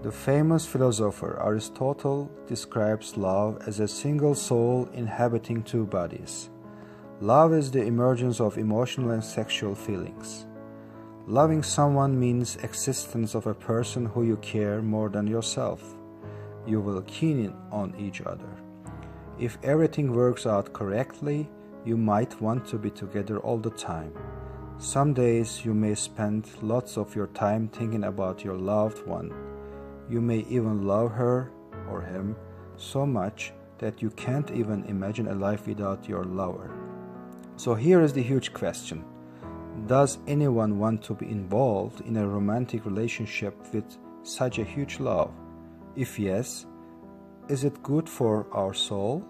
The famous philosopher Aristotle describes love as a single soul inhabiting two bodies. Love is the emergence of emotional and sexual feelings. Loving someone means existence of a person who you care more than yourself. You will keen in on each other. If everything works out correctly, you might want to be together all the time. Some days you may spend lots of your time thinking about your loved one. You may even love her or him so much that you can't even imagine a life without your lover. So here is the huge question. Does anyone want to be involved in a romantic relationship with such a huge love? If yes, is it good for our soul?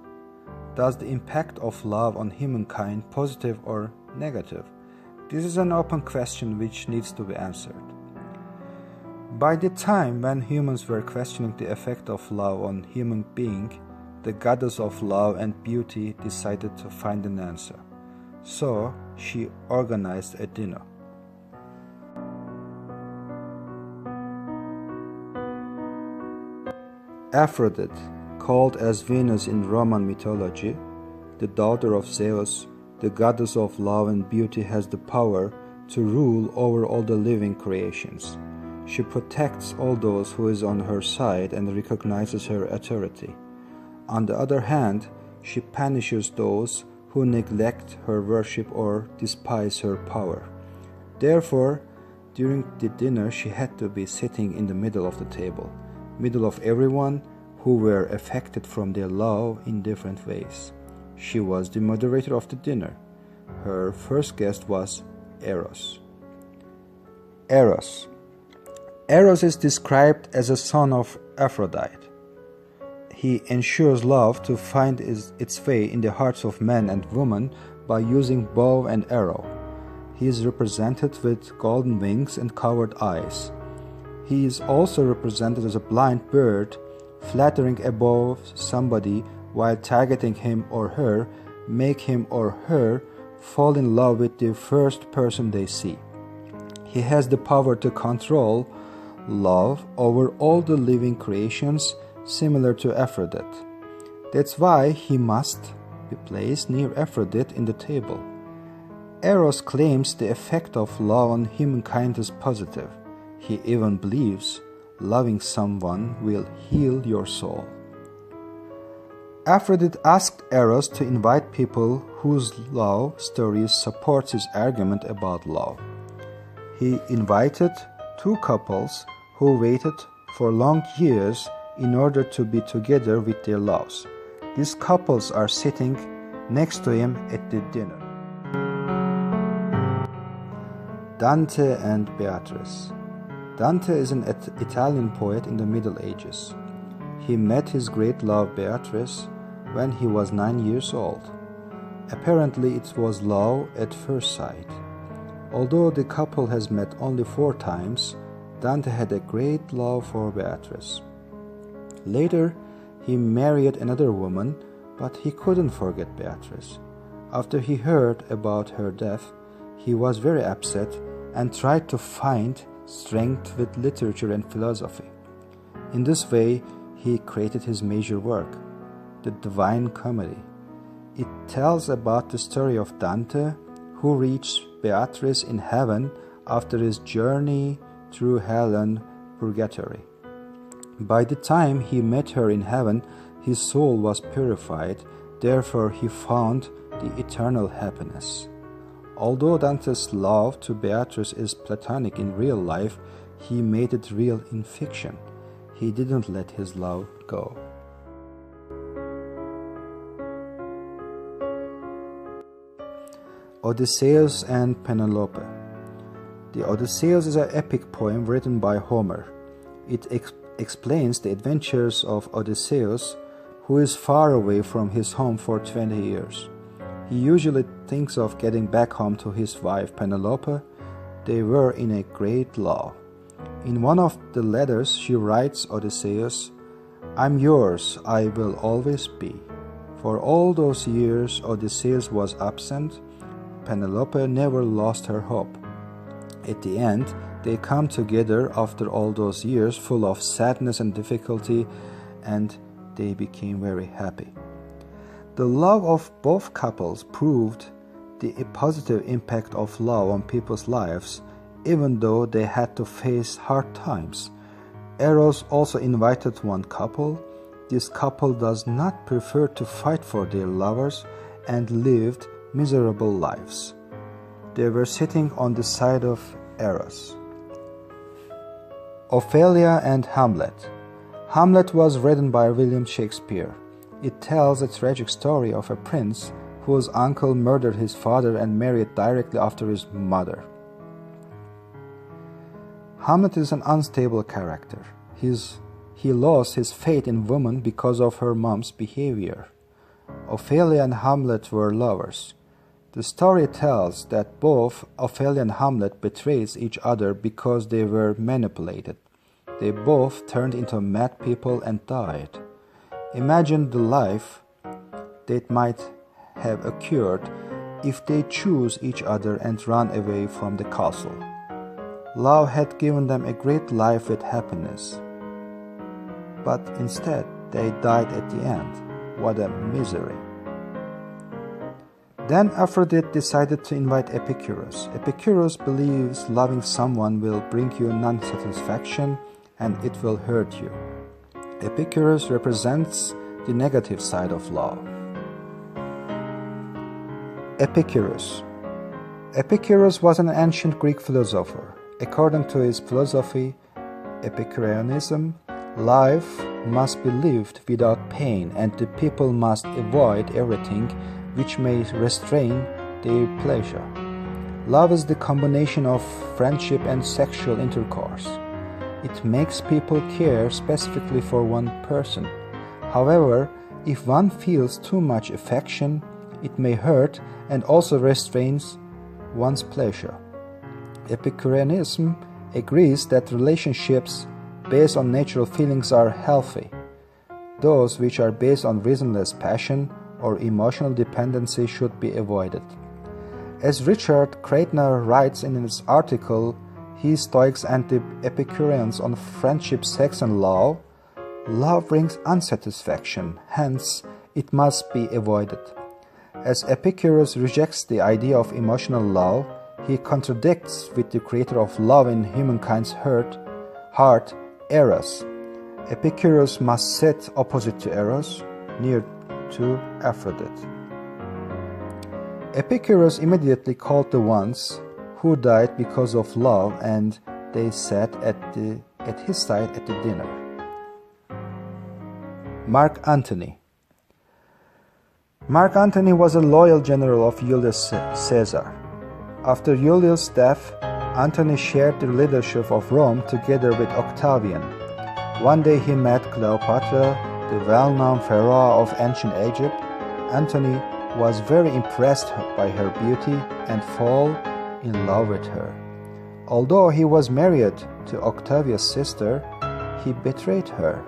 Does the impact of love on humankind positive or negative? This is an open question which needs to be answered. By the time when humans were questioning the effect of love on human being, the goddess of love and beauty decided to find an answer. So she organized a dinner. Aphrodite, called as Venus in Roman mythology, the daughter of Zeus, the goddess of love and beauty, has the power to rule over all the living creations. She protects all those who is on her side and recognizes her authority. On the other hand, she punishes those who neglect her worship or despise her power. Therefore, during the dinner she had to be sitting in the middle of the table, middle of everyone who were affected from their love in different ways. She was the moderator of the dinner. Her first guest was Eros. Eros is described as a son of Aphrodite. He ensures love to find its way in the hearts of man and woman by using bow and arrow. He is represented with golden wings and covered eyes. He is also represented as a blind bird, fluttering above somebody while targeting him or her, make him or her fall in love with the first person they see. He has the power to control love over all the living creations, similar to Aphrodite. That's why he must be placed near Aphrodite in the table. Eros claims the effect of love on humankind is positive. He even believes loving someone will heal your soul. Aphrodite asked Eros to invite people whose love stories support his argument about love. He invited two couples who waited for long years in order to be together with their loves. These couples are sitting next to him at the dinner. Dante and Beatrice. Dante is an Italian poet in the Middle Ages. He met his great love Beatrice when he was 9 years old. Apparently it was love at first sight. Although the couple has met only 4 times, Dante had a great love for Beatrice. Later, he married another woman, but he couldn't forget Beatrice. After he heard about her death, he was very upset and tried to find strength with literature and philosophy. In this way, he created his major work, the Divine Comedy. It tells about the story of Dante, who reached Beatrice in heaven after his journey through hell and purgatory. By the time he met her in heaven, his soul was purified, therefore he found the eternal happiness. Although Dante's love to Beatrice is platonic in real life, he made it real in fiction. He didn't let his love go. Odysseus and Penelope. The Odysseus is an epic poem written by Homer. It explains the adventures of Odysseus, who is far away from his home for 20 years. He usually thinks of getting back home to his wife Penelope. They were in a great love. In one of the letters she writes Odysseus, "I'm yours, I will always be." For all those years Odysseus was absent, Penelope never lost her hope. At the end, They come together after all those years full of sadness and difficulty, and they became very happy. The love of both couples proved the positive impact of love on people's lives, even though they had to face hard times. Eros also invited one couple. This couple does not prefer to fight for their lovers and lived miserable lives. They were sitting on the side of Eros. Ophelia and Hamlet. Hamlet was written by William Shakespeare. It tells a tragic story of a prince whose uncle murdered his father and married directly after his mother. Hamlet is an unstable character. He lost his faith in women because of her mom's behavior. Ophelia and Hamlet were lovers. The story tells that both Ophelia and Hamlet betrayed each other because they were manipulated. They both turned into mad people and died. Imagine the life that might have occurred if they chose each other and ran away from the castle. Love had given them a great life with happiness, but instead they died at the end. What a misery. Then Aphrodite decided to invite Epicurus. Epicurus believes loving someone will bring you non-satisfaction and it will hurt you. Epicurus represents the negative side of love. Epicurus. Epicurus was an ancient Greek philosopher. According to his philosophy, Epicureanism, life must be lived without pain and the people must avoid everything which may restrain their pleasure. Love is the combination of friendship and sexual intercourse. It makes people care specifically for one person. However, if one feels too much affection, it may hurt and also restrains one's pleasure. Epicureanism agrees that relationships based on natural feelings are healthy. Those which are based on reasonless passion or emotional dependency should be avoided. As Richard Kreitner writes in his article, He Stoics and the Epicureans on Friendship, Sex and Love, love brings unsatisfaction, hence it must be avoided. As Epicurus rejects the idea of emotional love, he contradicts with the creator of love in humankind's heart, Eros. Epicurus must sit opposite to Eros, near to Aphrodite. Epicurus immediately called the ones who died because of love, and they sat at his side at the dinner. Mark Antony. Mark Antony was a loyal general of Julius Caesar. After Julius' death, Antony shared the leadership of Rome together with Octavian. One day he met Cleopatra, the well-known pharaoh of ancient Egypt. Antony was very impressed by her beauty and fell in love with her. Although he was married to Octavia's sister, he betrayed her.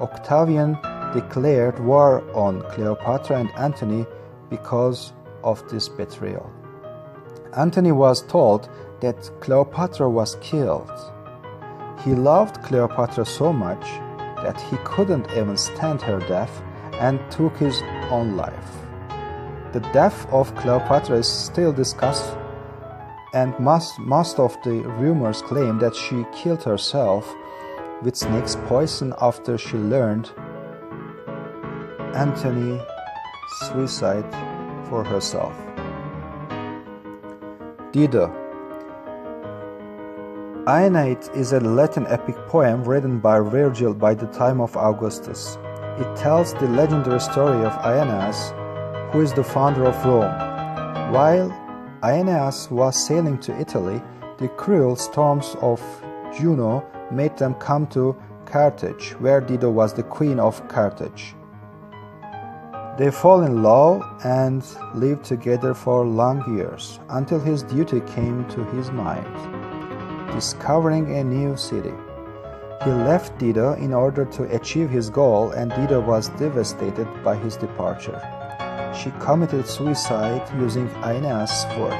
Octavian declared war on Cleopatra and Antony because of this betrayal. Antony was told that Cleopatra was killed. He loved Cleopatra so much that he couldn't even stand her death and took his own life. The death of Cleopatra is still discussed, and most of the rumors claim that she killed herself with snake's poison after she learned Antony's suicide for herself. Dido. Aeneid is a Latin epic poem written by Virgil by the time of Augustus. It tells the legendary story of Aeneas, who is the founder of Rome. While Aeneas was sailing to Italy, the cruel storms of Juno made them come to Carthage, where Dido was the queen of Carthage. They fall in love and lived together for long years, until his duty came to his mind, discovering a new city. He left Dido in order to achieve his goal, and Dido was devastated by his departure. She committed suicide using Aeneas' sword.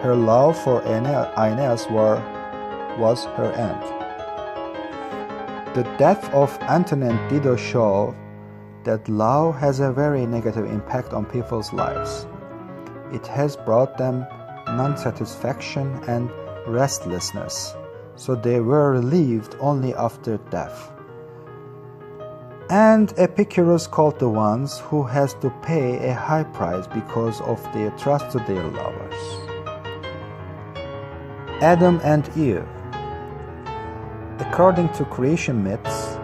Her love for Aeneas was her end. The death of Antoine and Dido show that love has a very negative impact on people's lives. It has brought them non-satisfaction and restlessness, so they were relieved only after death. And Epicurus called the ones who has to pay a high price because of their trust to their lovers. Adam and Eve. According to creation myths,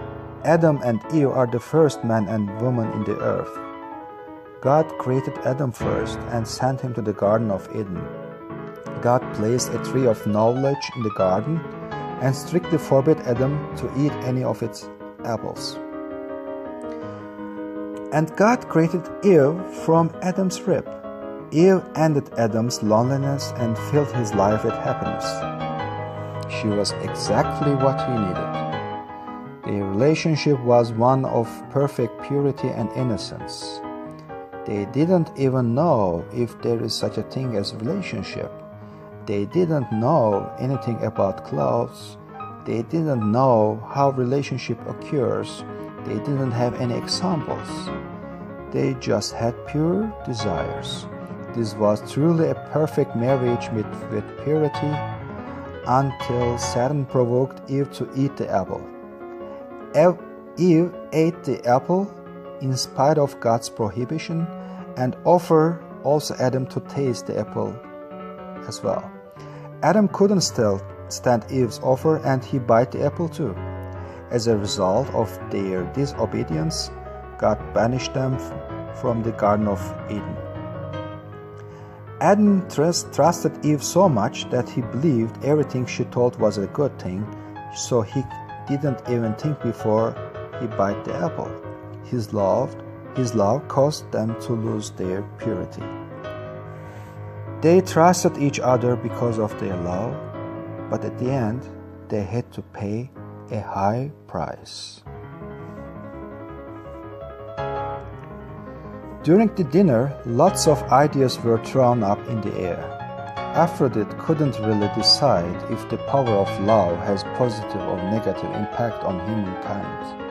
Adam and Eve are the first man and woman in the earth. God created Adam first and sent him to the Garden of Eden. God placed a tree of knowledge in the garden and strictly forbade Adam to eat any of its apples. And God created Eve from Adam's rib. Eve ended Adam's loneliness and filled his life with happiness. She was exactly what he needed. Their relationship was one of perfect purity and innocence. They didn't even know if there is such a thing as relationship. They didn't know anything about clothes. They didn't know how relationship occurs. They didn't have any examples. They just had pure desires. This was truly a perfect marriage with purity until Satan provoked Eve to eat the apple. Eve ate the apple in spite of God's prohibition and offered also Adam to taste the apple as well. Adam couldn't stand Eve's offer and he bit the apple too. As a result of their disobedience, God banished them from the Garden of Eden. Adam trusted Eve so much that he believed everything she told was a good thing, so he didn't even think before he bit the apple. His love caused them to lose their purity. They trusted each other because of their love, but at the end, they had to pay a high price. During the dinner, lots of ideas were thrown up in the air. Aphrodite couldn't really decide if the power of love has positive or negative impact on humankind.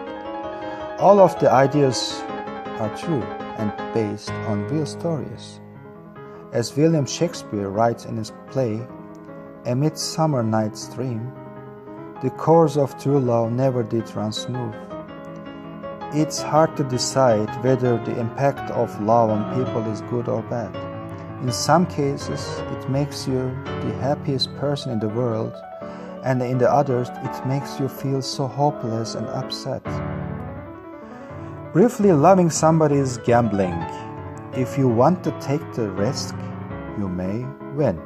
All of the ideas are true and based on real stories. As William Shakespeare writes in his play, A Midsummer Night's Dream, the course of true love never did run smooth. It's hard to decide whether the impact of love on people is good or bad. In some cases, it makes you the happiest person in the world, and in the others, it makes you feel so hopeless and upset. Briefly, loving somebody is gambling. If you want to take the risk, you may win.